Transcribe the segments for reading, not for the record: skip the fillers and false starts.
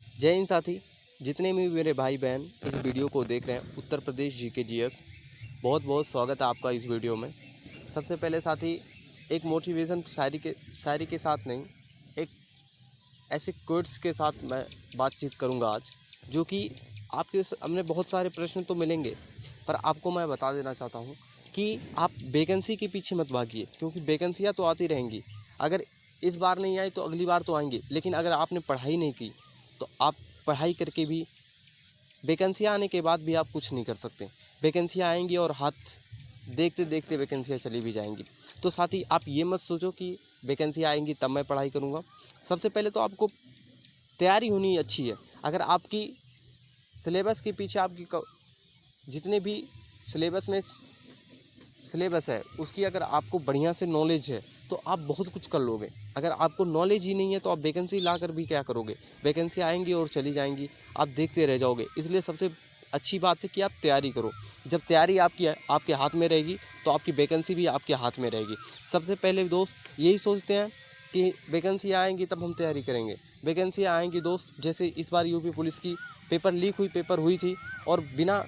जय हिंद साथी, जितने भी मेरे भाई बहन इस वीडियो को देख रहे हैं, उत्तर प्रदेश जीके जीएस, बहुत बहुत स्वागत है आपका इस वीडियो में। सबसे पहले साथी, एक मोटिवेशन शायरी के साथ नहीं, एक ऐसे कोट्स के साथ मैं बातचीत करूंगा आज, जो कि आपके सामने बहुत सारे प्रश्न तो मिलेंगे, पर आपको मैं बता देना चाहता हूं कि आप वैकेंसी के पीछे मत भागिए, क्योंकि वैकेंसियाँ तो आती रहेंगी। अगर इस बार नहीं आई तो अगली बार तो आएंगी, लेकिन अगर आपने पढ़ाई नहीं की तो आप पढ़ाई करके भी वैकेंसियाँ आने के बाद भी आप कुछ नहीं कर सकते। वैकेंसियाँ आएंगी और हाथ देखते देखते वैकेंसियाँ चली भी जाएंगी। तो साथ ही आप ये मत सोचो कि वैकेंसियाँ आएंगी तब मैं पढ़ाई करूँगा। सबसे पहले तो आपको तैयारी होनी अच्छी है। अगर आपकी सिलेबस के पीछे जितने भी सिलेबस है उसकी अगर आपको बढ़िया से नॉलेज है तो आप बहुत कुछ कर लोगे। अगर आपको नॉलेज ही नहीं है तो आप वैकेंसी ला कर भी क्या करोगे? वैकेंसी आएंगी और चली जाएंगी, आप देखते रह जाओगे। इसलिए सबसे अच्छी बात है कि आप तैयारी करो। जब तैयारी आपके हाथ में रहेगी तो आपकी वैकेंसी भी आपके हाथ में रहेगी। सबसे पहले दोस्त यही सोचते हैं कि वैकेंसी आएंगी तब हम तैयारी करेंगे। वैकेंसी आएंगी दोस्त, जैसे इस बार यूपी पुलिस की पेपर हुई थी और बिना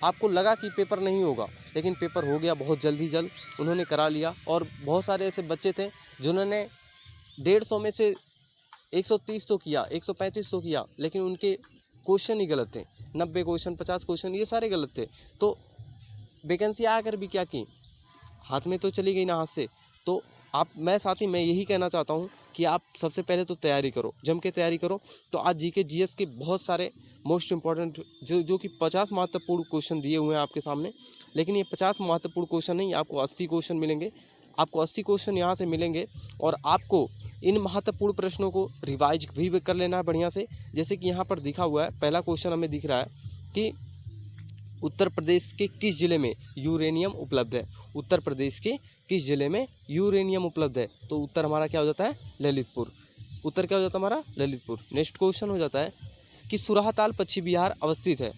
आपको लगा कि पेपर नहीं होगा, लेकिन पेपर हो गया बहुत जल्द उन्होंने करा लिया। और बहुत सारे ऐसे बच्चे थे जिन्होंने 150 में से 130 तो किया, 135 तो किया, लेकिन उनके क्वेश्चन ही गलत थे। 90 क्वेश्चन, 50 क्वेश्चन, ये सारे गलत थे। तो वैकेंसी आकर भी क्या की, हाथ में तो चली गई ना हाथ से। तो मैं यही कहना चाहता हूँ कि आप सबसे पहले तो तैयारी करो, जम के तैयारी करो। तो आज जीके जीएस के बहुत सारे मोस्ट इम्पॉर्टेंट जो कि 50 महत्वपूर्ण क्वेश्चन दिए हुए हैं आपके सामने, लेकिन ये 50 महत्वपूर्ण क्वेश्चन नहीं, आपको 80 क्वेश्चन मिलेंगे। आपको 80 क्वेश्चन यहाँ से मिलेंगे और आपको इन महत्वपूर्ण प्रश्नों को रिवाइज भी कर लेना है बढ़िया से। जैसे कि यहाँ पर दिखा हुआ है, पहला क्वेश्चन हमें दिख रहा है कि उत्तर प्रदेश के किस जिले में यूरेनियम उपलब्ध है? उत्तर प्रदेश के किस जिले में यूरेनियम उपलब्ध है? तो उत्तर हमारा क्या हो जाता है? ललितपुर। उत्तर क्या हो जाता है हमारा? ललितपुर। नेक्स्ट क्वेश्चन हो जाता है कि सुराहताल पश्चिम बिहार अवस्थित है।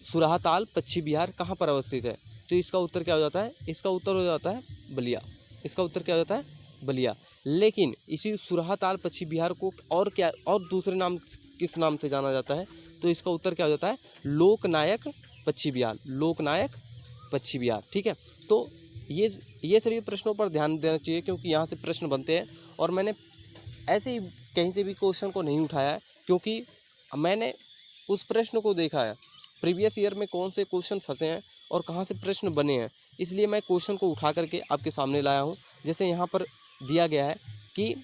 सुराहताल पश्चिम बिहार कहाँ पर अवस्थित है? तो इसका उत्तर क्या हो जाता है? इसका उत्तर हो जाता है बलिया। इसका उत्तर क्या हो जाता है? बलिया। लेकिन इसी सुराहताल पश्चिम बिहार को और दूसरे नाम किस नाम से जाना जाता है? तो इसका उत्तर क्या हो जाता है? लोकनायक पश्चिम बिहार। लोकनायक पश्चिम बिहार। ठीक है, तो ये सभी प्रश्नों पर ध्यान देना चाहिए, क्योंकि यहाँ से प्रश्न बनते हैं और मैंने ऐसे ही कहीं से भी क्वेश्चन को नहीं उठाया है, क्योंकि मैंने उस प्रश्न को देखा है प्रीवियस ईयर में कौन से क्वेश्चन फंसे हैं और कहाँ से प्रश्न बने हैं, इसलिए मैं क्वेश्चन को उठा करके आपके सामने लाया हूँ। जैसे यहाँ पर दिया गया है कि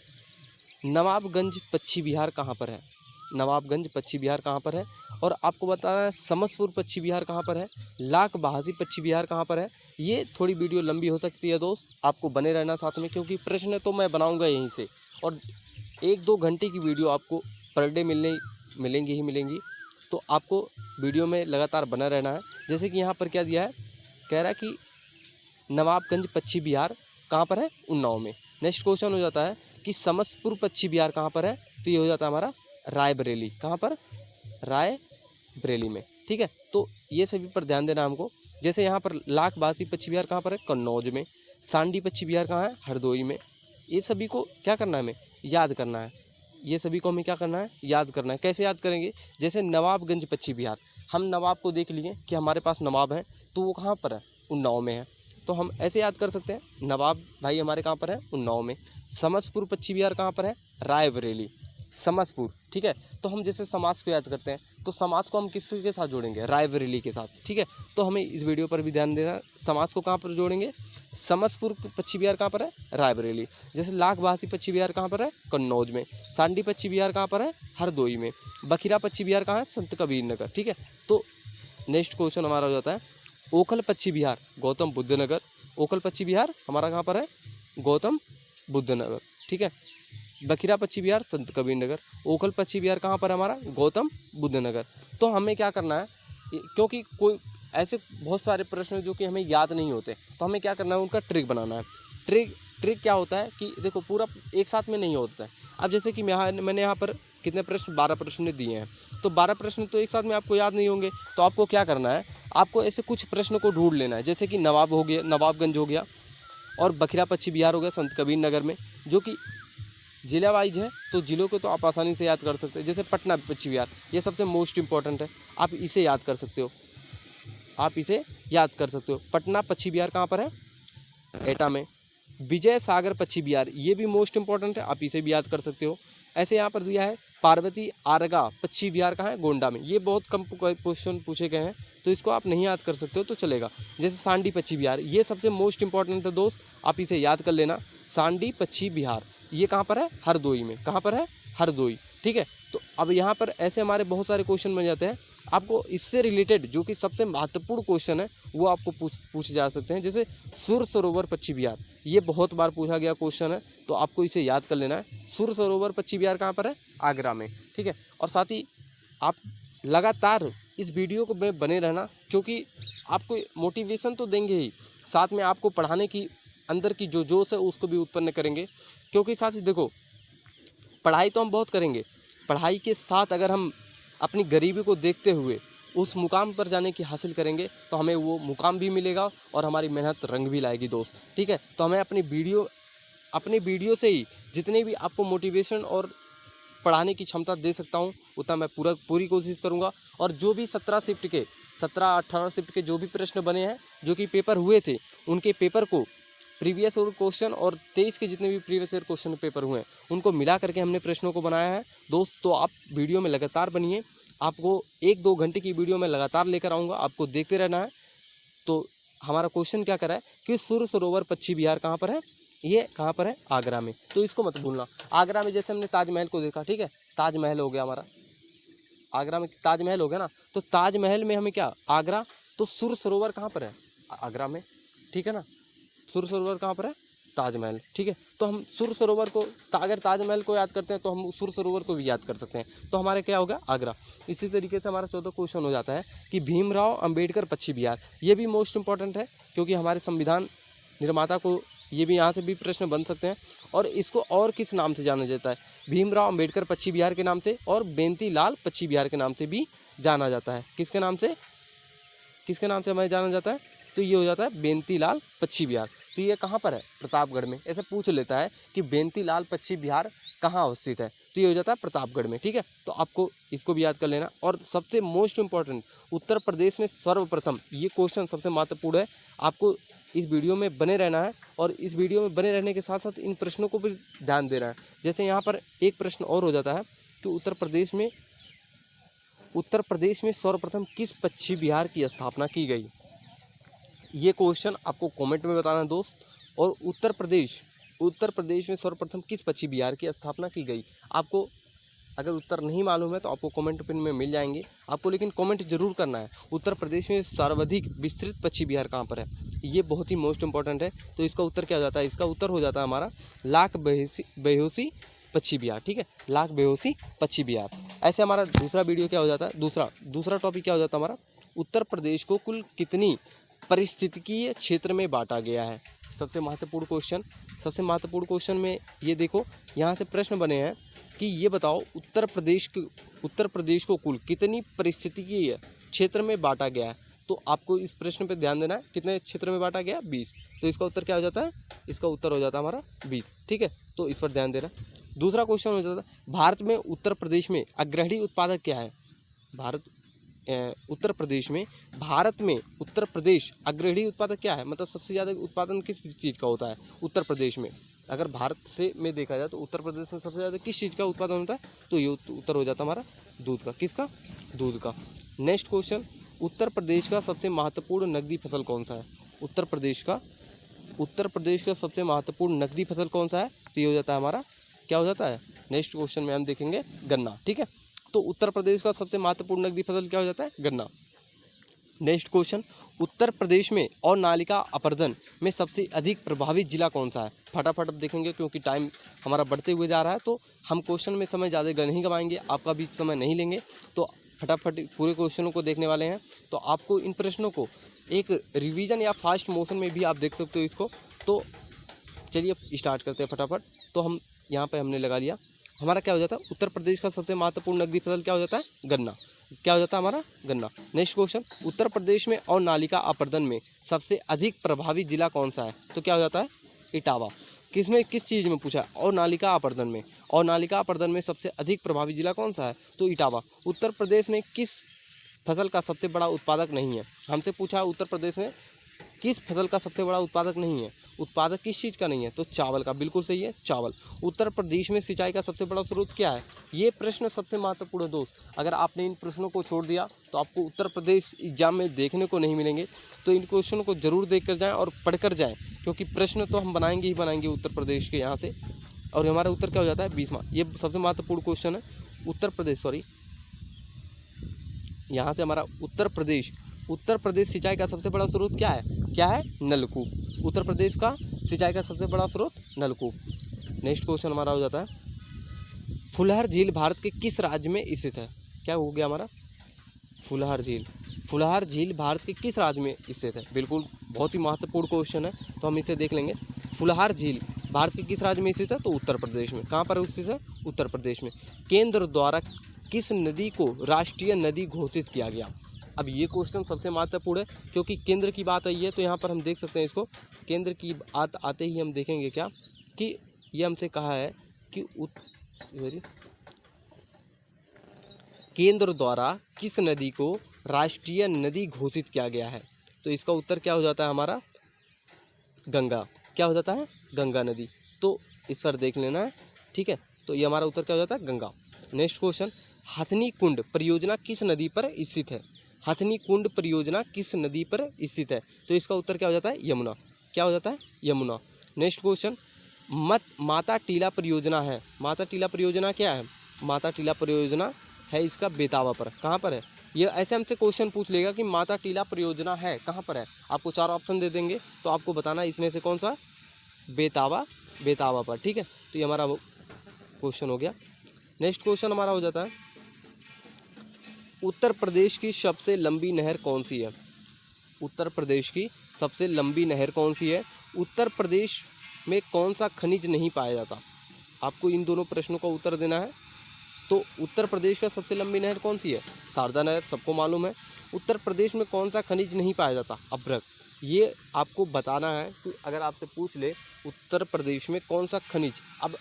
नवाबगंज पश्चिम बिहार कहाँ पर है? नवाबगंज पश्चिम बिहार कहाँ पर है? और आपको बताना है समस्तपुर पश्चिम बिहार कहाँ पर है? लाख बहासी पश्चिम बिहार कहाँ पर है? ये थोड़ी वीडियो लंबी हो सकती है दोस्त, आपको बने रहना साथ में, क्योंकि प्रश्न तो मैं बनाऊंगा यहीं से, और 1-2 घंटे की वीडियो आपको पर डे मिलेंगी। तो आपको वीडियो में लगातार बना रहना है। जैसे कि यहाँ पर क्या दिया है, कह रहा है कि नवाबगंज पश्चिम बिहार कहाँ पर है? उन्नाव में। नेक्स्ट क्वेश्चन हो जाता है कि समस्तपुर पश्चिम बिहार कहाँ पर है? तो ये हो जाता है हमारा रायबरेली। कहाँ पर? रायबरेली में। ठीक है, तो ये सभी पर ध्यान देना हमको। जैसे यहाँ पर लाख बहासी पश्चिम बिहार कहाँ पर है? कन्नौज में। सांडी पश्चिम बिहार कहाँ है? हरदोई में। ये सभी को क्या करना है? हमें याद करना है। ये सभी को हमें क्या करना है? याद करना है। कैसे याद करेंगे? जैसे नवाबगंज पश्चिम बिहार, हम नवाब को देख लिए कि हमारे पास नवाब है, तो वो कहाँ पर है? उन्नाव में है। तो हम ऐसे याद कर सकते हैं, नवाब भाई हमारे कहाँ पर है? उन्नाव में। समस्तपुर पश्चिम बिहार कहाँ पर है? रायबरेली। समस्तपुर। ठीक है, तो हम जैसे समास को याद करते हैं, तो समास को हम किसके साथ जोड़ेंगे? रायबरेली के साथ। ठीक है, तो हमें इस वीडियो पर भी ध्यान देना, समास को कहाँ पर जोड़ेंगे? समस्तपुर पश्चिम बिहार कहाँ पर है? रायबरेली। जैसे लाख बहासी पश्चिम बिहार कहाँ पर है? कन्नौज में। सांडी पश्चिम बिहार कहाँ पर है? हरदोई में। बखिरा पश्चिम बिहार कहाँ है? संत कबीर नगर। ठीक है, तो नेक्स्ट क्वेश्चन हमारा हो जाता है ओखल पश्चिम बिहार, गौतम बुद्ध नगर। ओखल पश्चिम बिहार हमारा कहाँ पर है? गौतम बुद्ध नगर। ठीक है, बखिरा पश्चिम बिहार संत कबीर नगर। ओखल पश्चिम बिहार कहाँ पर हमारा? गौतम बुद्ध नगर। तो हमें क्या करना है, क्योंकि कोई ऐसे बहुत सारे प्रश्न जो कि हमें याद नहीं होते, तो हमें क्या करना है? उनका ट्रिक बनाना है। ट्रिक क्या होता है कि देखो, पूरा एक साथ में नहीं होता है। अब जैसे कि मैंने यहाँ पर कितने प्रश्न? 12 प्रश्न दिए हैं, तो 12 प्रश्न तो एक साथ में आपको याद नहीं होंगे। तो आपको क्या करना है? आपको ऐसे कुछ प्रश्न को ढूंढ लेना है। जैसे कि नवाब हो गया, नवाबगंज हो गया, और बखिरा पश्चिम बिहार हो गया संत कबीर नगर में, जो कि जिला वाइज है तो जिलों को तो आप आसानी से याद कर सकते हैं। जैसे पटना पश्चिम बिहार, ये सबसे मोस्ट इंपॉर्टेंट है, आप इसे याद कर सकते हो, आप इसे याद कर सकते हो। पटना पश्चिम बिहार कहाँ पर है? एटा में। विजय सागर पश्चिम बिहार, ये भी मोस्ट इंपॉर्टेंट है, आप इसे भी याद कर सकते हो। ऐसे यहाँ पर दिया है पार्वती आरगा पश्चिम बिहार कहाँ है? गोंडा में। ये बहुत कम क्वेश्चन पूछे गए हैं तो इसको आप नहीं याद कर सकते हो तो चलेगा। जैसे सांडी पश्चिम बिहार, ये सबसे मोस्ट इंपॉर्टेंट है दोस्त, आप इसे याद कर लेना। सांडी पश्चिम बिहार ये कहाँ पर है? हरदोई में। कहाँ पर है? हरदोई। ठीक है, तो अब यहाँ पर ऐसे हमारे बहुत सारे क्वेश्चन बन जाते हैं। आपको इससे रिलेटेड जो कि सबसे महत्वपूर्ण क्वेश्चन है वो आपको पूछे जा सकते हैं। जैसे सुर सरोवर पश्चिम बिहार, ये बहुत बार पूछा गया क्वेश्चन है तो आपको इसे याद कर लेना है। सुर सरोवर पश्चिम बिहार कहाँ पर है? आगरा में। ठीक है, और साथ ही आप लगातार इस वीडियो को में बने रहना, क्योंकि आपको मोटिवेशन तो देंगे ही, साथ में आपको पढ़ाने की अंदर की जो जोश है उसको भी उत्पन्न करेंगे। क्योंकि साथ ही देखो, पढ़ाई तो हम बहुत करेंगे, पढ़ाई के साथ अगर हम अपनी गरीबी को देखते हुए उस मुकाम पर जाने की हासिल करेंगे तो हमें वो मुकाम भी मिलेगा और हमारी मेहनत रंग भी लाएगी दोस्त। ठीक है, तो हमें अपनी वीडियो से ही जितने भी आपको मोटिवेशन और पढ़ाने की क्षमता दे सकता हूँ उतना मैं पूरी कोशिश करूँगा। और जो भी 17-18 शिफ्ट के जो भी प्रश्न बने हैं, जो कि पेपर हुए थे, उनके पेपर को प्रीवियस ईयर क्वेश्चन और 23 के जितने भी प्रीवियस ईयर क्वेश्चन पेपर हुए हैं उनको मिला करके हमने प्रश्नों को बनाया है दोस्त। तो आप वीडियो में लगातार बनिए, आपको 1-2 घंटे की वीडियो में लगातार लेकर आऊँगा, आपको देखते रहना है। तो हमारा क्वेश्चन क्या करा है कि सुर सरोवर पश्चिम बिहार कहाँ पर है? ये कहाँ पर है? आगरा में। तो इसको मत भूलना। आगरा में जैसे हमने ताजमहल को देखा, ठीक है, ताजमहल हो गया हमारा, आगरा में ताजमहल हो गया ना, तो ताजमहल में हमें क्या? आगरा। तो सुर सरोवर कहाँ पर है? आगरा में। ठीक है ना, सुर सरोवर कहाँ पर है? ताजमहल। ठीक है, तो हम सुर सरोवर को अगर ताजमहल को याद करते हैं तो हम सुर सरोवर को भी याद कर सकते हैं। तो हमारे क्या होगा? आगरा। इसी तरीके से हमारा 14 क्वेश्चन हो जाता है कि भीमराव अंबेडकर पश्चिम बिहार, ये भी मोस्ट इंपॉर्टेंट है क्योंकि हमारे संविधान निर्माता को ये भी यहाँ से भी प्रश्न बन सकते हैं। और इसको और किस नाम से जाना जाता है? भीमराव अंबेडकर पश्चिम बिहार के नाम से और बेंती लाल पश्चिम बिहार के नाम से भी जाना जाता है। किसके नाम से हमें जाना जाता है? तो ये हो जाता है बेंती लाल पश्चिम बिहार। तो ये कहाँ पर है? प्रतापगढ़ में। ऐसे पूछ लेता है कि बेंती लाल पश्चिम बिहार कहाँ अवस्थित है, तो ये हो जाता है प्रतापगढ़ में। ठीक है, तो आपको इसको भी याद कर लेना। और सबसे मोस्ट इंपॉर्टेंट, उत्तर प्रदेश में सर्वप्रथम, ये क्वेश्चन सबसे महत्वपूर्ण है, आपको इस वीडियो में बने रहना है। और इस वीडियो में बने रहने के साथ साथ इन प्रश्नों को भी ध्यान देना है। जैसे यहाँ पर एक प्रश्न और हो जाता है कि उत्तर प्रदेश में सर्वप्रथम किस पश्चिम बिहार की स्थापना की गई? ये क्वेश्चन आपको कमेंट में बताना है दोस्त। और उत्तर प्रदेश में सर्वप्रथम किस पश्चिम बिहार की स्थापना की गई? आपको अगर उत्तर नहीं मालूम है तो आपको कमेंट पिन में मिल जाएंगे आपको, लेकिन कमेंट जरूर करना है। उत्तर प्रदेश में सर्वाधिक विस्तृत पश्चिम बिहार कहाँ पर है? ये बहुत ही मोस्ट इंपॉर्टेंट है। तो इसका उत्तर क्या हो जाता है? इसका उत्तर हो जाता है हमारा लाख बेहोशी पश्चिम बिहार। ठीक है, लाख बेहोशी पश्चिम बिहार। ऐसे हमारा दूसरा वीडियो क्या हो जाता है? दूसरा टॉपिक क्या हो जाता है हमारा? उत्तर प्रदेश को कुल कितनी पारिस्थितिकीय क्षेत्र में बांटा गया है? सबसे महत्वपूर्ण क्वेश्चन में ये देखो, यहाँ से प्रश्न बने हैं कि ये बताओ उत्तर प्रदेश को कुल कितनी पारिस्थितिकीय क्षेत्र में बांटा गया है? तो आपको इस प्रश्न पे ध्यान देना है, कितने क्षेत्र में बांटा गया? 20। तो इसका उत्तर क्या हो जाता है? इसका उत्तर हो जाता है हमारा 20। ठीक है, तो इस पर ध्यान देना। दूसरा क्वेश्चन हो जाता है भारत में उत्तर प्रदेश में अग्रणी उत्पादक क्या है? उत्तर प्रदेश अग्रणी उत्पादक क्या है? मतलब सबसे ज़्यादा उत्पादन किस चीज़ का होता है उत्तर प्रदेश में? अगर भारत से में देखा जाए तो उत्तर प्रदेश में सबसे ज़्यादा किस चीज़ का उत्पादन होता है? तो ये उत्तर हो जाता है हमारा दूध का। किसका? दूध का। नेक्स्ट क्वेश्चन, उत्तर प्रदेश का सबसे महत्वपूर्ण नकदी फसल कौन सा है? उत्तर प्रदेश का सबसे महत्वपूर्ण नकदी फसल कौन सा है? तो ये हो जाता है हमारा, क्या हो जाता है? नेक्स्ट क्वेश्चन में हम देखेंगे गन्ना। ठीक है, तो उत्तर प्रदेश का सबसे महत्वपूर्ण नकदी फसल क्या हो जाता है? गन्ना। नेक्स्ट क्वेश्चन, उत्तर प्रदेश में और नालिका अपरदन में सबसे अधिक प्रभावित जिला कौन सा है? फटाफट अब देखेंगे क्योंकि टाइम हमारा बढ़ते हुए जा रहा है, तो हम क्वेश्चन में समय ज़्यादा नहीं गवाएंगे, आपका भी समय नहीं लेंगे, तो फटाफट पूरे क्वेश्चनों को देखने वाले हैं। तो आपको इन प्रश्नों को एक रिवीजन या फास्ट मोशन में भी आप देख सकते हो इसको। तो चलिए स्टार्ट करते हैं फटाफट। तो हम यहाँ पे हमने लगा लिया, हमारा क्या हो जाता है? उत्तर प्रदेश का सबसे महत्वपूर्ण नकदी फसल क्या हो जाता है? गन्ना। क्या हो जाता है हमारा? गन्ना। नेक्स्ट क्वेश्चन, उत्तर प्रदेश में और नालिका अपरदन में सबसे अधिक प्रभावित जिला कौन सा है? तो क्या हो जाता है? इटावा। किस चीज़ में पूछा? और नालिका अपरदन में। और नालिका प्रदन में सबसे अधिक प्रभावी जिला कौन सा है? तो इटावा। उत्तर प्रदेश में किस फसल का सबसे बड़ा उत्पादक नहीं है? हमसे पूछा उत्तर प्रदेश में किस फसल का सबसे बड़ा उत्पादक नहीं है? उत्पादक किस चीज़ का नहीं है? तो चावल का। बिल्कुल सही है, चावल। उत्तर प्रदेश में सिंचाई का सबसे बड़ा स्रोत क्या है? ये प्रश्न सबसे महत्वपूर्ण है दोस्त। अगर आपने इन प्रश्नों को छोड़ दिया तो आपको उत्तर प्रदेश एग्जाम में देखने को नहीं मिलेंगे। तो इन क्वेश्चनों को जरूर देख कर जाएँ और पढ़ कर जाएँ, क्योंकि प्रश्न तो हम बनाएंगे ही बनाएंगे उत्तर प्रदेश के यहाँ से। और हमारा उत्तर क्या हो जाता है? 20वां। ये सबसे महत्वपूर्ण क्वेश्चन है। उत्तर प्रदेश यहाँ से हमारा उत्तर प्रदेश सिंचाई का सबसे बड़ा स्रोत क्या है? क्या है? नलकूप। उत्तर प्रदेश का सिंचाई का सबसे बड़ा स्रोत नलकूप। नेक्स्ट क्वेश्चन हमारा हो जाता है, फुलहर झील भारत के किस राज्य में स्थित है? क्या हो गया हमारा? फुलहर झील भारत के किस राज्य में स्थित है? बिल्कुल, बहुत ही महत्वपूर्ण क्वेश्चन है, तो हम इसे देख लेंगे। फुलहर झील भारत के किस राज्य में स्थित है? तो उत्तर प्रदेश में। कहाँ पर स्थित है? उत्तर प्रदेश में। केंद्र द्वारा किस नदी को राष्ट्रीय नदी घोषित किया गया? अब ये क्वेश्चन सबसे महत्वपूर्ण है, क्योंकि केंद्र की बात आई है, तो यहाँ पर हम देख सकते हैं इसको। केंद्र की बात आते ही हम देखेंगे क्या कि ये हमसे कहा है कि केंद्र द्वारा किस नदी को राष्ट्रीय नदी घोषित किया गया है? तो इसका उत्तर क्या हो जाता है हमारा? गंगा। क्या हो जाता है? गंगा नदी। तो इस पर देख लेना है, ठीक है। तो ये हमारा उत्तर क्या हो जाता है? गंगा। नेक्स्ट क्वेश्चन, हथनी कुंड परियोजना किस नदी पर स्थित है? हथनी कुंड परियोजना किस नदी पर स्थित है? तो इसका उत्तर क्या हो जाता है? यमुना। क्या हो जाता है? यमुना। नेक्स्ट क्वेश्चन, माता टीला परियोजना है। माता टीला परियोजना क्या है? माता टीला परियोजना है इसका बेतावा पर। कहाँ पर है? ये ऐसे हमसे क्वेश्चन पूछ लेगा कि माता टीला परियोजना है कहाँ पर है। आपको 4 ऑप्शन दे देंगे, तो आपको बताना इसमें से कौन सा? बेतावा पर, ठीक है। तो ये हमारा क्वेश्चन हो गया। नेक्स्ट क्वेश्चन हमारा हो जाता है, उत्तर प्रदेश की सबसे लंबी नहर कौन सी है? उत्तर प्रदेश की सबसे लंबी नहर कौन सी है? उत्तर प्रदेश में कौन सा खनिज नहीं पाया जाता? आपको इन दोनों प्रश्नों का उत्तर देना है। तो उत्तर प्रदेश का सबसे लंबी नहर कौन सी है? शारदा नहर, सबको मालूम है। उत्तर प्रदेश में कौन सा खनिज नहीं पाया जाता? अभ्रक। ये आपको बताना है कि अगर आपसे पूछ ले उत्तर प्रदेश में कौन सा खनिज, अब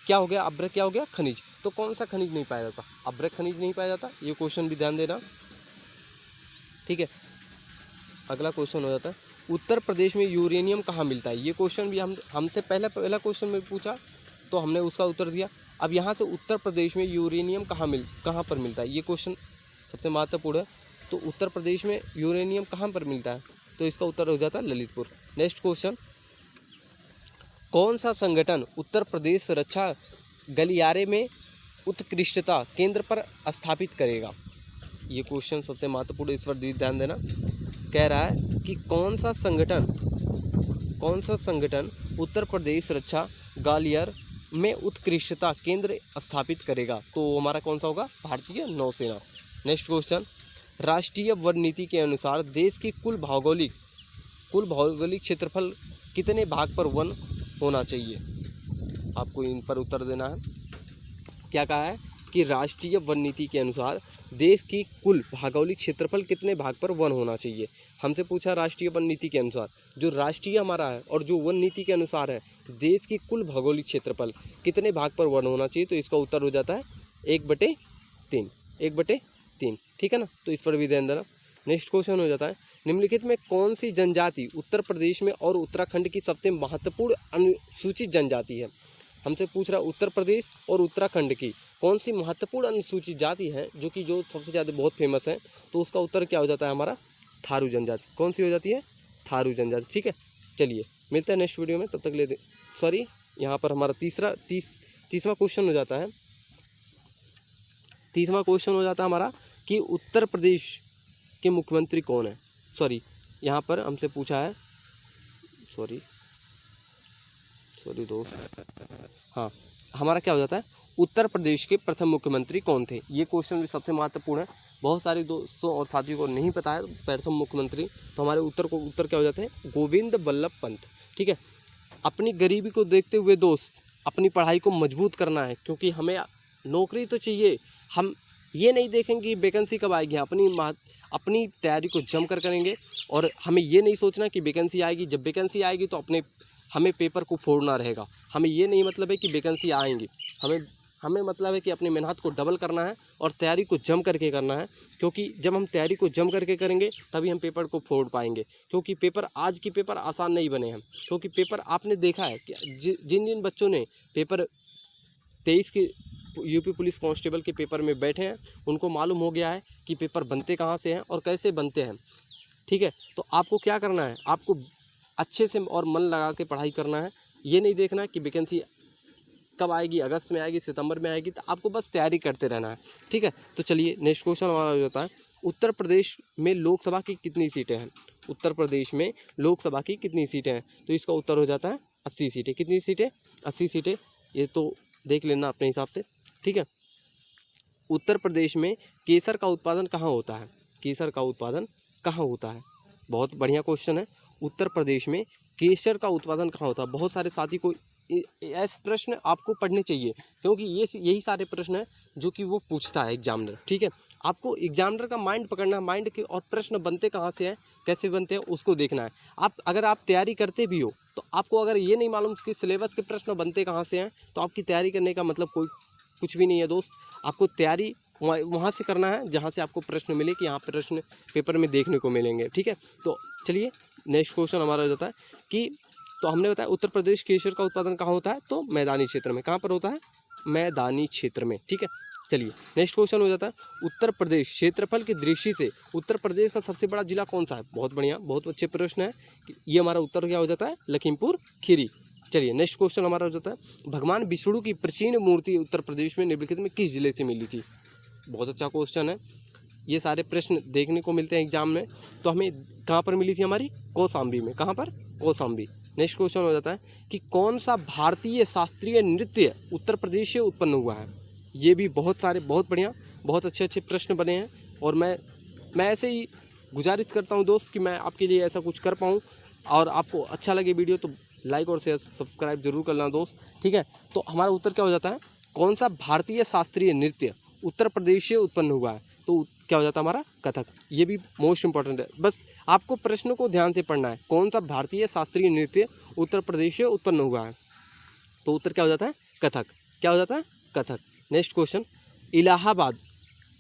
क्या हो गया? अभ्रक क्या हो गया? खनिज। तो कौन सा खनिज नहीं पाया जाता? अभ्रक खनिज नहीं पाया जाता। ये क्वेश्चन भी ध्यान देना, ठीक है। अगला क्वेश्चन हो जाता है, उत्तर प्रदेश में यूरेनियम कहाँ मिलता है? ये क्वेश्चन भी हमसे पहला क्वेश्चन में पूछा, तो हमने उसका उत्तर दिया। अब यहाँ से उत्तर प्रदेश में यूरेनियम कहाँ पर मिलता है? ये क्वेश्चन सबसे महत्वपूर्ण है। तो उत्तर प्रदेश में यूरेनियम कहाँ पर मिलता है? तो इसका उत्तर हो जाता है ललितपुर। नेक्स्ट क्वेश्चन, कौन सा संगठन उत्तर प्रदेश रक्षा गलियारे में उत्कृष्टता केंद्र पर स्थापित करेगा? ये क्वेश्चन सबसे महत्वपूर्ण, इस पर ध्यान देना। कह रहा है कि कौन सा संगठन उत्तर प्रदेश रक्षा ग्वालियर में उत्कृष्टता केंद्र स्थापित करेगा? तो हमारा कौन सा होगा? भारतीय नौसेना। नेक्स्ट क्वेश्चन, राष्ट्रीय वन नीति के अनुसार देश की कुल भौगोलिक क्षेत्रफल कितने भाग पर वन होना चाहिए? आपको इन पर उत्तर देना है। क्या कहा है कि राष्ट्रीय वन नीति के अनुसार देश की कुल भौगोलिक क्षेत्रफल कितने भाग पर वन होना चाहिए? हमसे पूछा राष्ट्रीय वन नीति के अनुसार, जो राष्ट्रीय हमारा है और जो वन नीति के अनुसार है, देश की कुल भौगोलिक क्षेत्रफल कितने भाग पर वन होना चाहिए? तो इसका उत्तर हो जाता है 1/3, ठीक है ना। तो इस पर भी ध्यान देना। नेक्स्ट क्वेश्चन हो जाता है, निम्नलिखित में कौन सी जनजाति उत्तर प्रदेश में और उत्तराखंड की सबसे महत्वपूर्ण अनुसूचित जनजाति है? हमसे पूछ रहा उत्तर प्रदेश और उत्तराखंड की कौन सी महत्वपूर्ण अनुसूचित जाति है जो सबसे ज़्यादा बहुत फेमस है? तो उसका उत्तर क्या हो जाता है हमारा? थारू जनजाति। कौन सी हो जाती है? थारू जनजाति, ठीक है। चलिए मिलते हैं नेक्स्ट वीडियो में, तब तक ले यहाँ पर हमारा तीसवा क्वेश्चन हो जाता है। तीसवा क्वेश्चन हो जाता है हमारा कि उत्तर प्रदेश के मुख्यमंत्री कौन है? यहाँ पर हमसे पूछा है, हाँ, हमारा क्या हो जाता है? उत्तर प्रदेश के प्रथम मुख्यमंत्री कौन थे? ये क्वेश्चन भी सबसे महत्वपूर्ण है। बहुत सारे दोस्तों और साथियों को नहीं पता है प्रथम मुख्यमंत्री, तो हमारे उत्तर क्या हो जाते हैं? गोविंद बल्लभ पंत, ठीक है। अपनी गरीबी को देखते हुए दोस्त अपनी पढ़ाई को मजबूत करना है, क्योंकि हमें नौकरी तो चाहिए। हम ये नहीं देखेंगे कि वैकेंसी कब आएगी, अपनी तैयारी को जम कर करेंगे। और हमें ये नहीं सोचना कि वैकेंसी आएगी, जब वैकेंसी आएगी तो हमें पेपर को फोड़ना रहेगा। हमें ये नहीं मतलब है कि वैकेंसी आएंगी, हमें मतलब है कि अपनी मेहनत को डबल करना है और तैयारी को जम करके करना है, क्योंकि जब हम तैयारी को जम करके करेंगे तभी हम पेपर को फोड़ पाएंगे। क्योंकि पेपर आज के पेपर आसान नहीं बने हैं, क्योंकि पेपर आपने देखा है कि जिन जिन बच्चों ने पेपर 23 के यूपी पुलिस कांस्टेबल के पेपर में बैठे हैं उनको मालूम हो गया है कि पेपर बनते कहाँ से हैं और कैसे बनते हैं। ठीक है, तो आपको क्या करना है, आपको अच्छे से और मन लगा के पढ़ाई करना है। ये नहीं देखना कि वैकेंसी कब आएगी, अगस्त में आएगी, सितंबर में आएगी, तो आपको बस तैयारी करते रहना है। ठीक है, तो चलिए नेक्स्ट क्वेश्चन हमारा हो जाता है, उत्तर प्रदेश में लोकसभा की कितनी सीटें हैं? उत्तर प्रदेश में लोकसभा की कितनी सीटें हैं? तो इसका उत्तर हो जाता है 80 सीटें। कितनी सीटें? 80 सीटें। ये तो देख लेना अपने हिसाब से। ठीक है, उत्तर प्रदेश में केसर का उत्पादन कहाँ होता है? केसर का उत्पादन कहाँ होता है? बहुत बढ़िया क्वेश्चन है। उत्तर प्रदेश में केसर का उत्पादन कहाँ होता है? बहुत सारे साथी को ऐसे प्रश्न आपको पढ़ने चाहिए, क्योंकि यही सारे प्रश्न हैं जो कि वो पूछता है एग्जामिनर। ठीक है, आपको एग्जामिनर का माइंड पकड़ना है, माइंड के और प्रश्न बनते कहाँ से हैं, कैसे बनते हैं, उसको देखना है। अगर आप तैयारी करते भी हो तो आपको अगर ये नहीं मालूम कि सिलेबस के प्रश्न बनते कहाँ से हैं, तो आपकी तैयारी करने का मतलब कुछ भी नहीं है दोस्त। आपको तैयारी वहाँ से करना है जहाँ से आपको प्रश्न मिले कि यहाँ प्रश्न पेपर में देखने को मिलेंगे। ठीक है, तो चलिए नेक्स्ट क्वेश्चन हमारा हो जाता है कि तो हमने बताया उत्तर प्रदेश केसर का उत्पादन कहाँ होता है? तो मैदानी क्षेत्र में। कहाँ पर होता है? मैदानी क्षेत्र में। ठीक है, चलिए नेक्स्ट क्वेश्चन हो जाता है, उत्तर प्रदेश क्षेत्रफल की दृष्टि से उत्तर प्रदेश का सबसे बड़ा जिला कौन सा है? बहुत बढ़िया, बहुत अच्छे प्रश्न है। ये हमारा उत्तर क्या हो जाता है? लखीमपुर खीरी। चलिए नेक्स्ट क्वेश्चन हमारा हो जाता है, भगवान विष्णु की प्राचीन मूर्ति उत्तर प्रदेश में निम्नलिखित में किस जिले से मिली थी? बहुत अच्छा क्वेश्चन है। ये सारे प्रश्न देखने को मिलते हैं एग्जाम में। तो हमें कहाँ पर मिली थी? हमारी कौशाम्बी में। कहाँ पर? कौशाम्बी। नेक्स्ट क्वेश्चन हो जाता है कि कौन सा भारतीय शास्त्रीय नृत्य उत्तर प्रदेश से उत्पन्न हुआ है? ये भी बहुत बढ़िया, बहुत अच्छे प्रश्न बने हैं। और मैं ऐसे ही गुजारिश करता हूँ दोस्त कि मैं आपके लिए ऐसा कुछ कर पाऊँ, और आपको अच्छा लगे वीडियो तो लाइक और शेयर सब्सक्राइब जरूर करना दोस्त। ठीक है, तो हमारा उत्तर क्या हो जाता है? कौन सा भारतीय शास्त्रीय नृत्य उत्तर प्रदेश से उत्पन्न हुआ है? तो क्या हो जाता है हमारा? कथक। ये भी मोस्ट इंपॉर्टेंट है, बस आपको प्रश्न को ध्यान से पढ़ना है। कौन सा भारतीय शास्त्रीय नृत्य उत्तर प्रदेश से उत्पन्न हुआ है? तो उत्तर क्या हो जाता है? कथक। क्या हो जाता है? कथक। नेक्स्ट क्वेश्चन, इलाहाबाद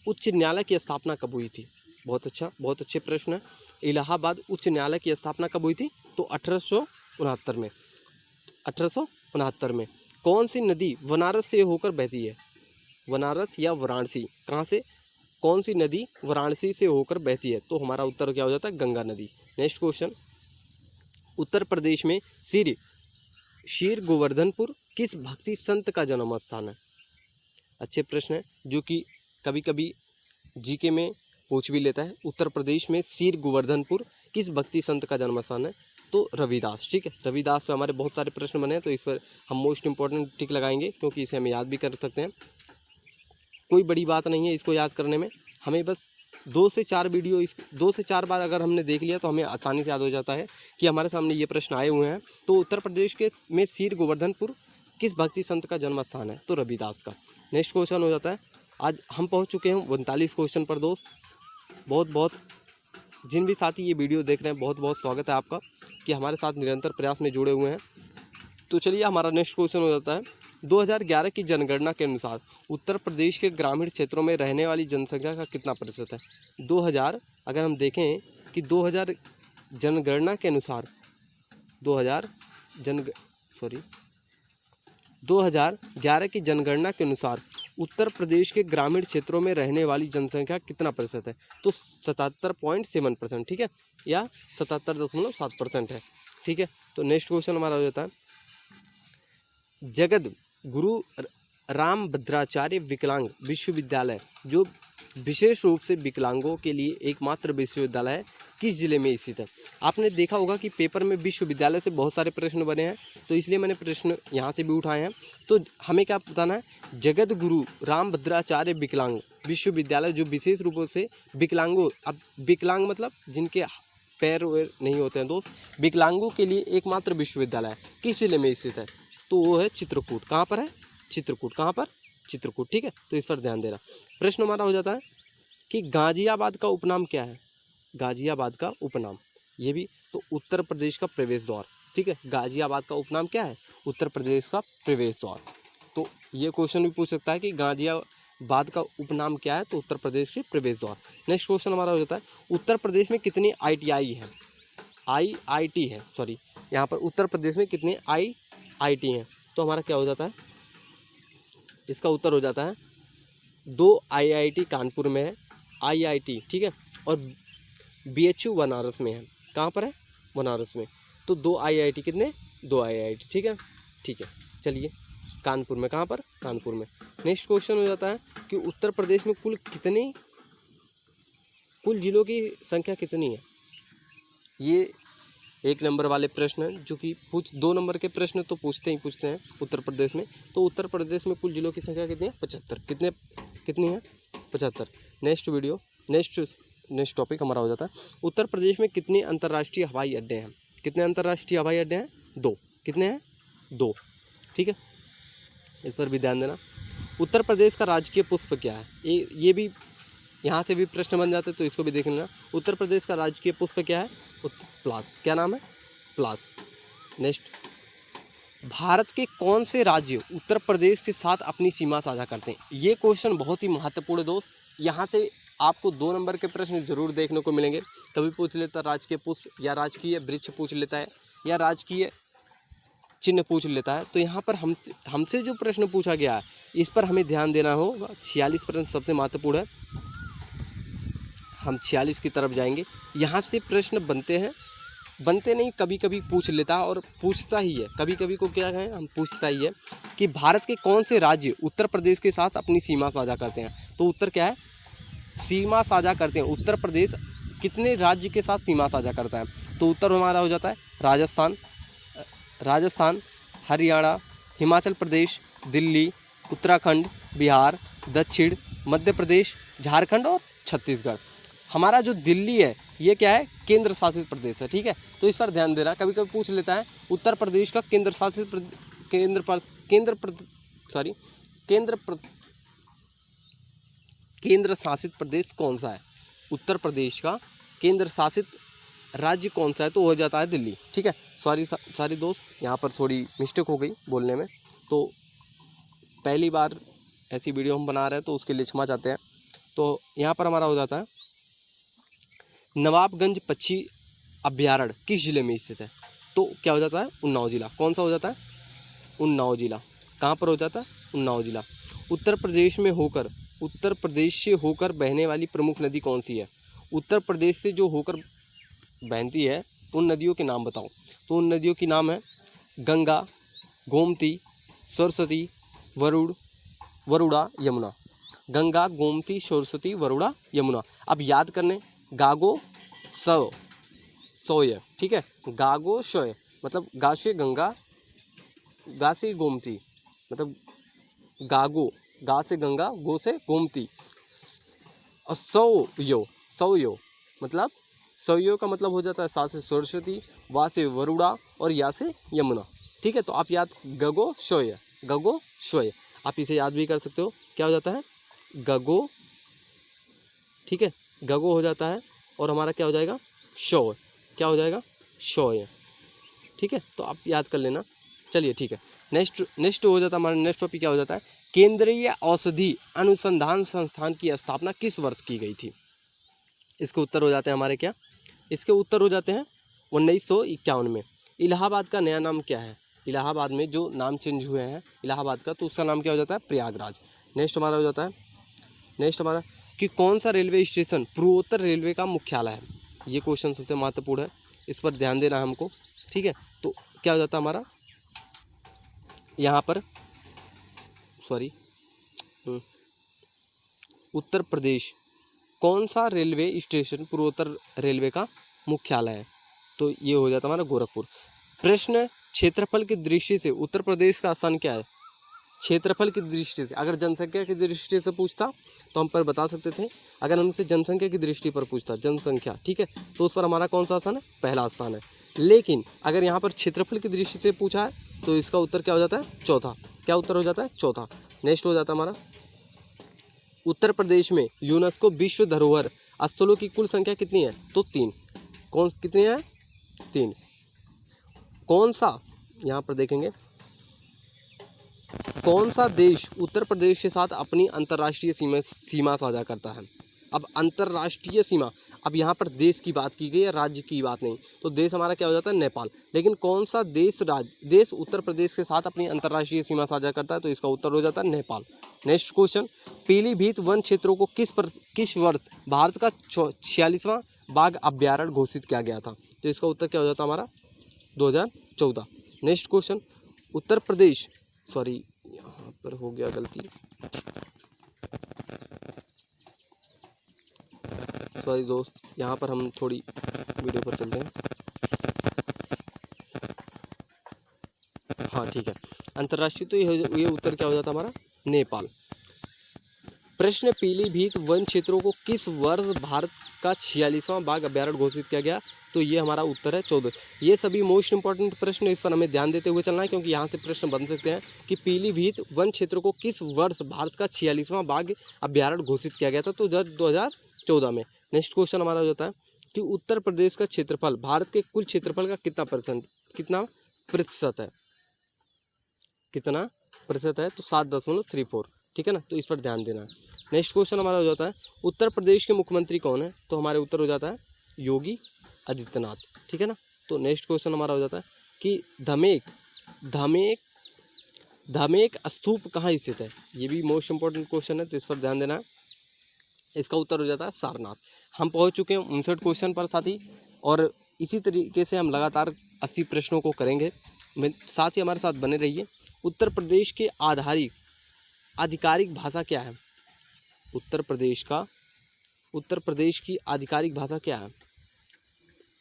उच्च न्यायालय की स्थापना कब हुई थी? बहुत अच्छा, बहुत अच्छे प्रश्न है। इलाहाबाद उच्च न्यायालय की स्थापना कब हुई थी? तो 1869 में। 1869 में। कौन सी नदी बनारस से होकर बहती है? बनारस या वाराणसी, कहाँ से? कौन सी नदी वाराणसी से होकर बहती है? तो हमारा उत्तर क्या हो जाता है? गंगा नदी। नेक्स्ट क्वेश्चन, उत्तर प्रदेश में श्री गोवर्धनपुर किस भक्ति संत का जन्म स्थान है? अच्छे प्रश्न है जो कि कभी कभी जीके में पूछ भी लेता है। उत्तर प्रदेश में श्री गोवर्धनपुर किस भक्ति संत का जन्म स्थान है? तो रविदास। ठीक है, रविदास पे हमारे बहुत सारे प्रश्न बने हैं, तो इस पर हम मोस्ट इंपॉर्टेंट टिक लगाएंगे, क्योंकि इसे हम याद भी कर सकते हैं। कोई बड़ी बात नहीं है इसको याद करने में। हमें बस 2 से 4 बार अगर हमने देख लिया तो हमें आसानी से याद हो जाता है कि हमारे सामने ये प्रश्न आए हुए हैं। तो उत्तर प्रदेश के में श्री गोवर्धनपुर किस भक्ति संत का जन्म स्थान है? तो रविदास का। नेक्स्ट क्वेश्चन हो जाता है, आज हम पहुंच चुके हैं 39 क्वेश्चन पर दोस्त। बहुत जिन भी साथी ये वीडियो देख रहे हैं बहुत स्वागत है आपका कि हमारे साथ निरंतर प्रयास में जुड़े हुए हैं। तो चलिए हमारा नेक्स्ट क्वेश्चन हो जाता है, 2011 की जनगणना के अनुसार उत्तर प्रदेश के ग्रामीण क्षेत्रों में रहने वाली जनसंख्या का कितना प्रतिशत है? 2000 अगर हम देखें कि 2000 जनगणना के अनुसार 2011 की जनगणना के अनुसार उत्तर प्रदेश के ग्रामीण क्षेत्रों में रहने वाली जनसंख्या कितना प्रतिशत है? तो 77.7%। ठीक है, या 77.7% है। ठीक है, तो नेक्स्ट क्वेश्चन हमारा हो जाता है, जगत गुरु रामभद्राचार्य विकलांग विश्वविद्यालय जो विशेष रूप से विकलांगों के लिए एकमात्र विश्वविद्यालय है, किस जिले में स्थित है? आपने देखा होगा कि पेपर में विश्वविद्यालय से बहुत सारे प्रश्न बने हैं, तो इसलिए मैंने प्रश्न यहाँ से भी उठाए हैं। तो हमें क्या बताना है? जगत गुरु रामभद्राचार्य विकलांग विश्वविद्यालय जो विशेष रूपों से विकलांगों, अब विकलांग मतलब जिनके पैर नहीं होते हैं दोस्त, विकलांगों के लिए एकमात्र विश्वविद्यालय किस जिले में स्थित है? तो वो है चित्रकूट। कहाँ पर है? चित्रकूट। कहाँ पर? चित्रकूट। ठीक है, तो इस पर ध्यान देना। प्रश्न हमारा हो जाता है कि गाजियाबाद का उपनाम क्या है? गाजियाबाद का उपनाम, ये भी तो उत्तर प्रदेश का प्रवेश द्वार। ठीक है। गाजियाबाद का उपनाम क्या है? उत्तर प्रदेश का प्रवेश द्वार। तो ये क्वेश्चन भी पूछ सकता है कि गाजियाबाद का उपनाम क्या है? तो उत्तर प्रदेश के प्रवेश द्वार। नेक्स्ट क्वेश्चन हमारा हो जाता है, उत्तर प्रदेश में कितनी IIT है? IIT है, सॉरी, यहाँ पर उत्तर प्रदेश में कितने IIT हैं? तो हमारा क्या हो जाता है? इसका उत्तर हो जाता है 2 IIT कानपुर में है, IIT, ठीक है, और BHU बनारस में है। कहाँ पर है? बनारस में। तो 2 IIT कितने? 2 IIT, ठीक है, ठीक है। चलिए, कानपुर में, कहाँ पर? कानपुर में। नेक्स्ट क्वेश्चन हो जाता है कि उत्तर प्रदेश में कुल जिलों की संख्या कितनी है? ये 1 नंबर वाले प्रश्न हैं, जो कि 2 नंबर के प्रश्न तो पूछते हैं उत्तर प्रदेश में। तो उत्तर प्रदेश में कुल जिलों की संख्या कितनी है? 75। कितनी है? 75। नेक्स्ट टॉपिक हमारा हो जाता है, उत्तर प्रदेश में कितने अंतर्राष्ट्रीय हवाई अड्डे हैं? कितने अंतर्राष्ट्रीय हवाई अड्डे हैं? 2। कितने हैं? 2, ठीक है, इस पर भी ध्यान देना। उत्तर प्रदेश का राजकीय पुष्प क्या है? ये भी यहाँ से भी प्रश्न बन जाते, तो इसको भी देख लेना। उत्तर प्रदेश का राजकीय पुष्प क्या है? प्लास। क्या नाम है? प्लास। नेक्स्ट, भारत के कौन से राज्य उत्तर प्रदेश के साथ अपनी सीमा साझा करते हैं? ये क्वेश्चन बहुत ही महत्वपूर्ण है दोस्त। यहाँ से आपको 2 नंबर के प्रश्न जरूर देखने को मिलेंगे। कभी पूछ लेता है राजकीय पुष्प, या राजकीय वृक्ष पूछ लेता है, या राजकीय चिन्ह पूछ लेता है। तो यहाँ पर हमसे जो प्रश्न पूछा गया है, इस पर हमें ध्यान देना होगा। 46 प्रश्न सबसे महत्वपूर्ण है। हम 46 की तरफ जाएंगे। यहाँ से प्रश्न बनते नहीं, कभी कभी पूछ लेता है, और पूछता ही है। कभी कभी को क्या है, हम पूछता ही है कि भारत के कौन से राज्य उत्तर प्रदेश के साथ अपनी सीमा साझा करते हैं? तो उत्तर क्या है? सीमा साझा करते हैं। उत्तर प्रदेश कितने राज्य के साथ सीमा साझा करता है? तो उत्तर हमारा हो जाता है राजस्थान, हरियाणा, हिमाचल प्रदेश, दिल्ली, उत्तराखंड, बिहार, दक्षिण मध्य प्रदेश, झारखंड और छत्तीसगढ़। हमारा जो दिल्ली है, ये क्या है? केंद्र शासित प्रदेश है, ठीक है। तो इस पर ध्यान देना। कभी कभी पूछ लेता है उत्तर प्रदेश का केंद्र शासित प्रदेश कौन सा है? उत्तर प्रदेश का केंद्र शासित राज्य कौन सा है? तो हो जाता है दिल्ली, ठीक है। सॉरी दोस्त, यहाँ पर थोड़ी मिस्टेक हो गई बोलने में। तो पहली बार ऐसी वीडियो हम बना रहे हैं, तो उसके लिए क्षमा चाहते हैं। तो यहाँ पर हमारा हो जाता है, नवाबगंज पक्षी अभ्यारण्य किस जिले में स्थित है? तो क्या हो जाता है? उन्नाव जिला। कौन सा हो जाता है? उन्नाव जिला। कहाँ पर हो जाता है? उन्नाव जिला। उत्तर प्रदेश से होकर बहने वाली प्रमुख नदी कौन सी है? उत्तर प्रदेश से जो होकर बहती है, उन नदियों के नाम बताओ। तो उन नदियों की नाम है गंगा, गोमती, सरस्वती, वरुणा, यमुना। गंगा, गोमती, सरस्वती, वरुणा, यमुना। अब याद करने, गागो सोय, ठीक है। गागो सोय मतलब गा से गंगा, गा से गोमती, मतलब गा से गंगा, गो से गोमती, और सौयो मतलब सौयो का मतलब हो जाता है सा से सरस्वती, वा से वरुणा और या से यमुना, ठीक है। तो आप याद, गगो शोय, आप इसे याद भी कर सकते हो। क्या हो जाता है? गगो, ठीक है, गगो हो जाता है, और हमारा क्या हो जाएगा? शोय। क्या हो जाएगा? शोय, ठीक है। तो आप याद कर लेना। चलिए, ठीक है। नेक्स्ट हो जाता है हमारा, नेक्स्ट टॉपिक क्या हो जाता है? केंद्रीय औषधि अनुसंधान संस्थान की स्थापना किस वर्ष की गई थी? इसके उत्तर हो जाते हैं हमारे क्या? इसके उत्तर हो जाते हैं 1951 में। इलाहाबाद का नया नाम क्या है? इलाहाबाद में जो नाम चेंज हुए हैं इलाहाबाद का, तो उसका नाम क्या हो जाता है? प्रयागराज। नेक्स्ट हमारा हो जाता है, कि कौन सा रेलवे स्टेशन पूर्वोत्तर रेलवे का मुख्यालय है? ये क्वेश्चन सबसे महत्वपूर्ण है, इस पर ध्यान देना है हमको, ठीक है। तो क्या हो जाता है हमारा यहाँ पर, उत्तर प्रदेश कौन सा रेलवे स्टेशन पूर्वोत्तर रेलवे का मुख्यालय है? तो ये हो जाता है हमारा गोरखपुर। प्रश्न, क्षेत्रफल की दृष्टि से उत्तर प्रदेश का स्थान क्या है? क्षेत्रफल की दृष्टि से, अगर जनसंख्या की दृष्टि से पूछता तो हम पर बता सकते थे। अगर हमसे जनसंख्या की दृष्टि पर पूछता, जनसंख्या, ठीक है, तो उस पर हमारा कौन सा स्थान है? पहला स्थान है। लेकिन अगर यहाँ पर क्षेत्रफल की दृष्टि से पूछा है, तो इसका उत्तर क्या हो जाता है? चौथा। क्या उत्तर हो जाता है? चौथा। नेक्स्ट हो जाता है हमारा, उत्तर प्रदेश में यूनेस्को विश्व धरोहर स्थलों की कुल संख्या कितनी है? तो 3। कितनी है? 3। कौन सा, यहाँ पर देखेंगे, कौन सा देश उत्तर प्रदेश के साथ अपनी अंतर्राष्ट्रीय सीमा साझा करता है। अब अंतर्राष्ट्रीय सीमा, अब यहाँ पर देश की बात की गई है, राज्य की बात नहीं, तो देश हमारा क्या हो जाता है, नेपाल। लेकिन कौन सा देश उत्तर प्रदेश के साथ अपनी अंतर्राष्ट्रीय सीमा साझा करता है, तो इसका उत्तर हो जाता है Nepal. Next question, Pilibhit one क्षेत्रों को किस वर्ष भारत का 46वां बाघ अभ्यारण्य घोषित किया गया था, तो इसका उत्तर क्या हो जाता है हमारा 2014। Next question, Uttar Pradesh, sorry यहाँ पर हो गया गलती, सॉरी दोस्त, यहाँ पर हम थोड़ी वीडियो पर चलते हैं। हाँ ठीक है, अंतर्राष्ट्रीय, तो ये उत्तर क्या हो जाता हमारा नेपाल। प्रश्न, पीलीभीत वन क्षेत्रों को किस वर्ष भारत का 46वां बाघ अभ्यारण्य घोषित किया गया, तो ये हमारा उत्तर है 14। ये सभी मोस्ट इंपॉर्टेंट प्रश्न, इस पर हमें ध्यान देते हुए चलना है, क्योंकि यहाँ से प्रश्न बन सकते हैं कि पीलीभीत वन क्षेत्र को किस वर्ष भारत का 46वां बाघ अभ्यारण्य घोषित किया गया था, तो 2014 में। नेक्स्ट क्वेश्चन हमारा हो जाता है कि उत्तर प्रदेश का क्षेत्रफल भारत के कुल क्षेत्रफल का कितना प्रतिशत है, कितना प्रतिशत है, तो 7.34, ठीक है ना, तो इस पर ध्यान देना है। नेक्स्ट क्वेश्चन हमारा हो जाता है उत्तर प्रदेश के मुख्यमंत्री कौन है, तो हमारे उत्तर हो जाता है योगी आदित्यनाथ, ठीक है ना। तो नेक्स्ट क्वेश्चन हमारा हो जाता है कि धमेक स्तूप कहाँ स्थित है, ये भी मोस्ट इंपॉर्टेंट क्वेश्चन है, तो इस पर ध्यान देना है। इसका उत्तर हो जाता है सारनाथ। हम पहुंच चुके हैं 59 क्वेश्चन पर साथी, और इसी तरीके से हम लगातार 80 प्रश्नों को करेंगे। साथ ही हमारे साथ बने रहिए। उत्तर प्रदेश के आधिकारिक भाषा क्या है, उत्तर प्रदेश की आधिकारिक भाषा क्या है,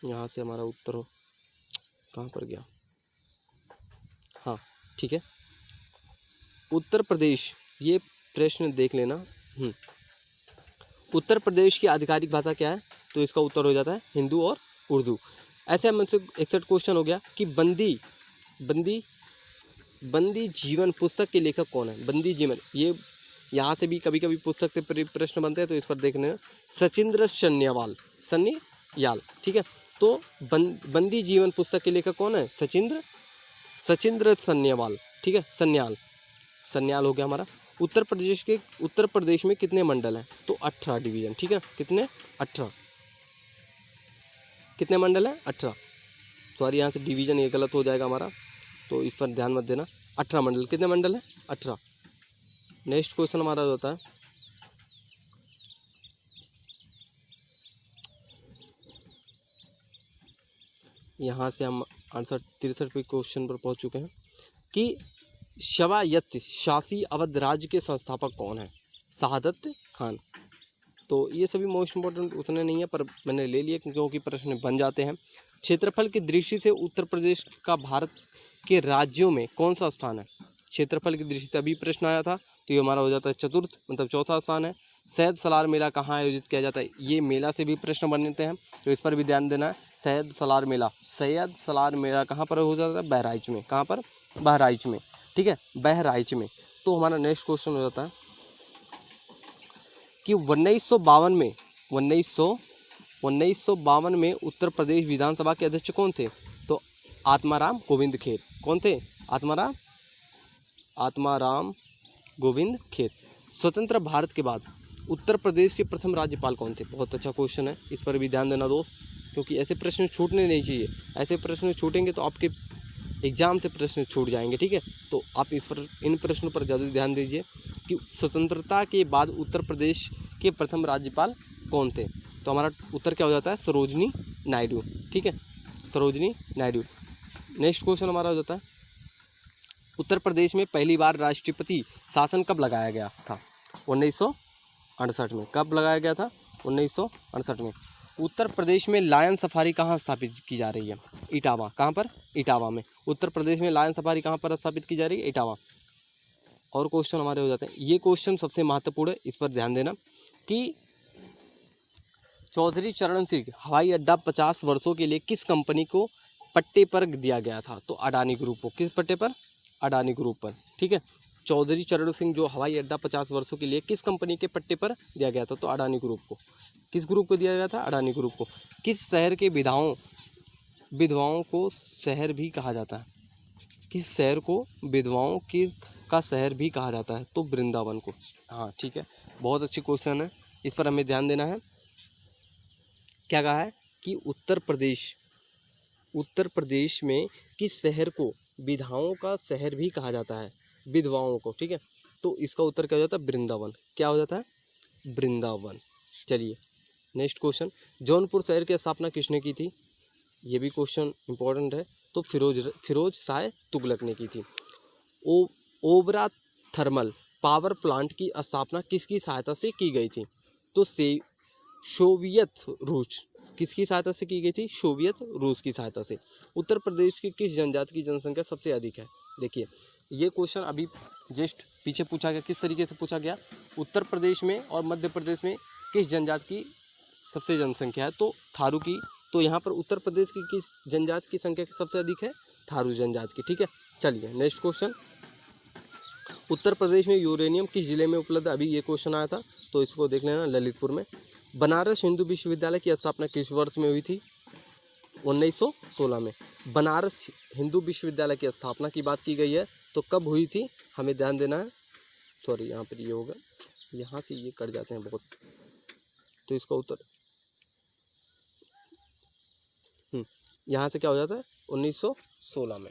यहाँ से हमारा उत्तर हो कहाँ पर गया, हाँ ठीक है, उत्तर प्रदेश, ये प्रश्न देख लेना। उत्तर प्रदेश की आधिकारिक भाषा क्या है, तो इसका उत्तर हो जाता है हिंदू और उर्दू। ऐसे हम 61 क्वेश्चन हो गया कि बंदी जीवन पुस्तक के लेखक कौन है। बंदी जीवन, ये यहाँ से भी कभी कभी पुस्तक से प्रश्न बनते हैं, तो इस पर देखने, सचिंद्र सन्याल, ठीक है। तो बंदी जीवन पुस्तक के लेखक कौन है, सचिंद्र सन्याल, ठीक है, सन्याल हो गया हमारा। उत्तर प्रदेश में कितने मंडल हैं, तो 18 डिवीजन, ठीक है, कितने 18, कितने मंडल हैं 18, सॉरी यहाँ से डिवीजन ये गलत हो जाएगा हमारा, तो इस पर ध्यान मत देना। 18 मंडल, कितने मंडल हैं 18। नेक्स्ट क्वेश्चन हमारा होता है यहाँ से हम 63 पे क्वेश्चन पर पहुँच चुके हैं कि शवायत्त शासी अवध राज्य के संस्थापक कौन है, शहादत खान। तो ये सभी मोस्ट इंपॉर्टेंट उतने नहीं है, पर मैंने ले लिए क्योंकि प्रश्न बन जाते हैं। क्षेत्रफल की दृष्टि से उत्तर प्रदेश का भारत के राज्यों में कौन सा स्थान है, क्षेत्रफल की दृष्टि से अभी प्रश्न आया था, तो ये हमारा हो जाता है चतुर्थ, मतलब चौथा स्थान है। सैयद सलार मेला कहाँ आयोजित किया जाता है, ये मेला से भी प्रश्न बनते हैं, तो इस पर भी ध्यान देना है। सैयद सलार मेला कहाँ पर हो जाता है, बहराइच में, कहाँ पर, बहराइच में, ठीक है, बहराइच में। तो हमारा नेक्स्ट क्वेश्चन हो जाता है कि 1952 में उत्तर प्रदेश विधानसभा के अध्यक्ष कौन थे, तो आत्माराम गोविंद खेर। कौन थे, आत्माराम गोविंद खेर। स्वतंत्र भारत के बाद उत्तर प्रदेश के प्रथम राज्यपाल कौन थे, बहुत अच्छा क्वेश्चन है, इस पर भी ध्यान देना दोस्त, क्योंकि ऐसे प्रश्न छूटने नहीं चाहिए, ऐसे प्रश्न छूटेंगे तो आपके एग्जाम से प्रश्न छूट जाएंगे, ठीक है। तो आप इन प्रश्नों पर ज़्यादा ध्यान दीजिए कि स्वतंत्रता के बाद उत्तर प्रदेश के प्रथम राज्यपाल कौन थे, तो हमारा उत्तर क्या हो जाता है, सरोजनी नायडू, ठीक है, सरोजनी नायडू। नेक्स्ट क्वेश्चन हमारा हो जाता है उत्तर प्रदेश में पहली बार राष्ट्रपति शासन कब लगाया गया था, 1968 में। कब लगाया गया था, 1968 में। उत्तर प्रदेश में लायन सफारी कहाँ स्थापित की जा रही है, इटावा। कहाँ पर, इटावा में। उत्तर प्रदेश में लायन सफारी कहाँ पर स्थापित की जा रही है, इटावा। और क्वेश्चन हमारे हो जाते हैं, ये क्वेश्चन सबसे महत्वपूर्ण है, इस पर ध्यान देना कि चौधरी चरण सिंह हवाई अड्डा 50 वर्षों के लिए किस कंपनी को पट्टे पर दिया गया था, तो अडानी ग्रुप को। किस पट्टे पर, अडानी ग्रुप पर, ठीक है। चौधरी चरण सिंह जो हवाई अड्डा 50 वर्षों के लिए किस कंपनी के पट्टे पर दिया गया था, तो अडानी ग्रुप को। किस ग्रुप को दिया गया था, अडानी ग्रुप को। किस शहर के विधाओं विधवाओं को शहर भी कहा जाता है? किस शहर को विधवाओं की का शहर भी कहा जाता है? तो वृंदावन को। हाँ ठीक है, बहुत अच्छी क्वेश्चन है, इस पर हमें ध्यान देना है। क्या कहा है कि उत्तर प्रदेश में किस शहर को विधवाओं का शहर भी कहा जाता है? विधवाओं को, ठीक है। तो इसका उत्तर क्या हो जाता है? वृंदावन। क्या हो जाता है? वृंदावन। चलिए नेक्स्ट क्वेश्चन, जौनपुर शहर की स्थापना किसने की थी? ये भी क्वेश्चन इंपॉर्टेंट है। तो फिरोज शाह तुगलक ने की थी। ओबरा थर्मल पावर प्लांट की स्थापना किसकी सहायता से की गई थी? तो सोवियत रूस। किसकी सहायता से की गई थी? सोवियत रूस की सहायता से। उत्तर प्रदेश की किस जनजाति की जनसंख्या सबसे अधिक है? देखिए ये क्वेश्चन अभी जस्ट पीछे पूछा गया, किस तरीके से पूछा गया, उत्तर प्रदेश में और मध्य प्रदेश में किस जनजाति की सबसे जनसंख्या है? तो थारू की। तो यहाँ पर उत्तर प्रदेश की किस जनजाति की संख्या सबसे अधिक है? थारू जनजाति की, ठीक है। चलिए नेक्स्ट क्वेश्चन, उत्तर प्रदेश में यूरेनियम किस जिले में उपलब्ध है? अभी ये क्वेश्चन आया था, तो इसको देख लेना, ललितपुर में। बनारस हिंदू विश्वविद्यालय की स्थापना किस वर्ष में हुई थी? 1916 में। बनारस हिंदू विश्वविद्यालय की स्थापना की बात की गई है, तो कब हुई थी? हमें ध्यान देना है। सॉरी यहाँ पर ये होगा, यहाँ से ये कट जाते हैं बहुत, तो इसका उत्तर यहाँ से क्या हो जाता है? 1916 में।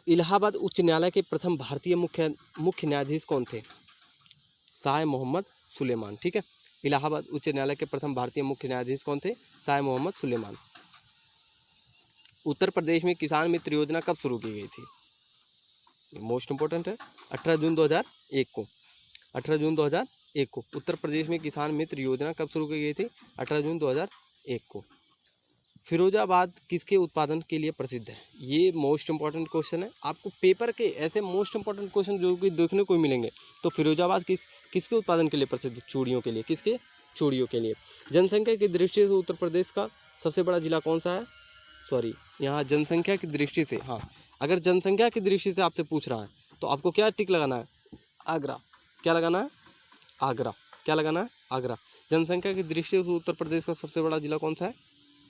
इलाहाबाद उच्च न्यायालय के प्रथम भारतीय मुख्य न्यायाधीश कौन थे? शाह मोहम्मद सुलेमान, ठीक है। इलाहाबाद उच्च न्यायालय के प्रथम भारतीय मुख्य न्यायाधीश कौन थे? शाह मोहम्मद सुलेमान। उत्तर प्रदेश में किसान मित्र योजना कब शुरू की गई थी? मोस्ट इंपॉर्टेंट है, 18 जून 2001 को। 18 जून 2001 को उत्तर प्रदेश में किसान मित्र योजना कब शुरू की गई थी? 18 जून 2001 को। फिरोजाबाद किसके उत्पादन के लिए प्रसिद्ध है? ये मोस्ट इंपॉर्टेंट क्वेश्चन है, आपको पेपर के ऐसे मोस्ट इंपॉर्टेंट क्वेश्चन जो कि देखने को मिलेंगे। तो फिरोजाबाद किसके उत्पादन के लिए प्रसिद्ध? चूड़ियों के लिए। किसके? चूड़ियों के लिए। जनसंख्या की दृष्टि से उत्तर प्रदेश का सबसे बड़ा जिला कौन सा है? सॉरी यहाँ जनसंख्या की दृष्टि से, हाँ अगर जनसंख्या की दृष्टि से आपसे पूछ रहा है तो आपको क्या टिक लगाना है? आगरा। क्या लगाना है? आगरा। क्या लगाना है? आगरा। जनसंख्या की दृष्टि से उत्तर प्रदेश का सबसे बड़ा जिला कौन सा है?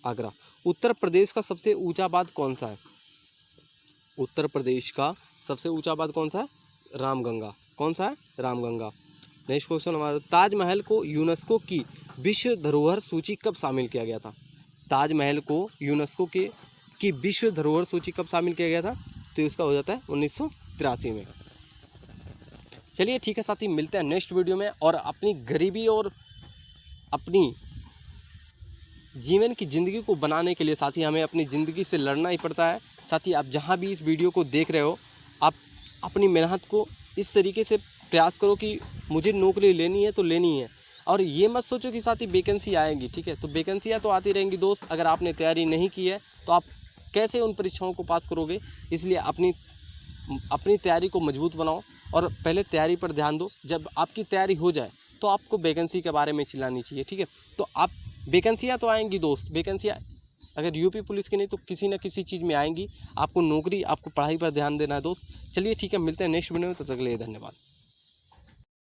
आगरा। उत्तर प्रदेश का सबसे ऊंचा बांध कौन सा है? उत्तर प्रदेश का सबसे ऊंचा बांध कौन सा है? रामगंगा। कौन सा है? रामगंगा। नेक्स्ट क्वेश्चन हमारा, ताजमहल को यूनेस्को की विश्व धरोहर सूची कब शामिल किया गया था? ताजमहल को यूनेस्को की विश्व धरोहर सूची कब शामिल किया गया था? तो इसका हो जाता है 1983 में। चलिए ठीक है साथी, मिलते हैं नेक्स्ट वीडियो में। और अपनी गरीबी और अपनी जीवन की ज़िंदगी को बनाने के लिए साथी हमें अपनी ज़िंदगी से लड़ना ही पड़ता है। साथी आप जहाँ भी इस वीडियो को देख रहे हो, आप अपनी मेहनत को इस तरीके से प्रयास करो कि मुझे नौकरी लेनी है तो लेनी है। और ये मत सोचो कि साथी वैकेंसी आएगी, ठीक है, तो वैकेंसियाँ तो आती रहेंगी दोस्त। अगर आपने तैयारी नहीं की है तो आप कैसे उन परीक्षाओं को पास करोगे? इसलिए अपनी तैयारी को मजबूत बनाओ और पहले तैयारी पर ध्यान दो। जब आपकी तैयारी हो जाए तो आपको वैकेंसी के बारे में चिल्लानी चाहिए, ठीक है। तो आप वैकेंसियाँ तो आएंगी दोस्त, वैकेंसियाँ अगर यूपी पुलिस की नहीं तो किसी न किसी चीज़ में आएंगी। आपको नौकरी, आपको पढ़ाई पर ध्यान देना है दोस्त। चलिए ठीक है, मिलते हैं नेक्स्ट वीडियो में, तब तक के लिए धन्यवाद।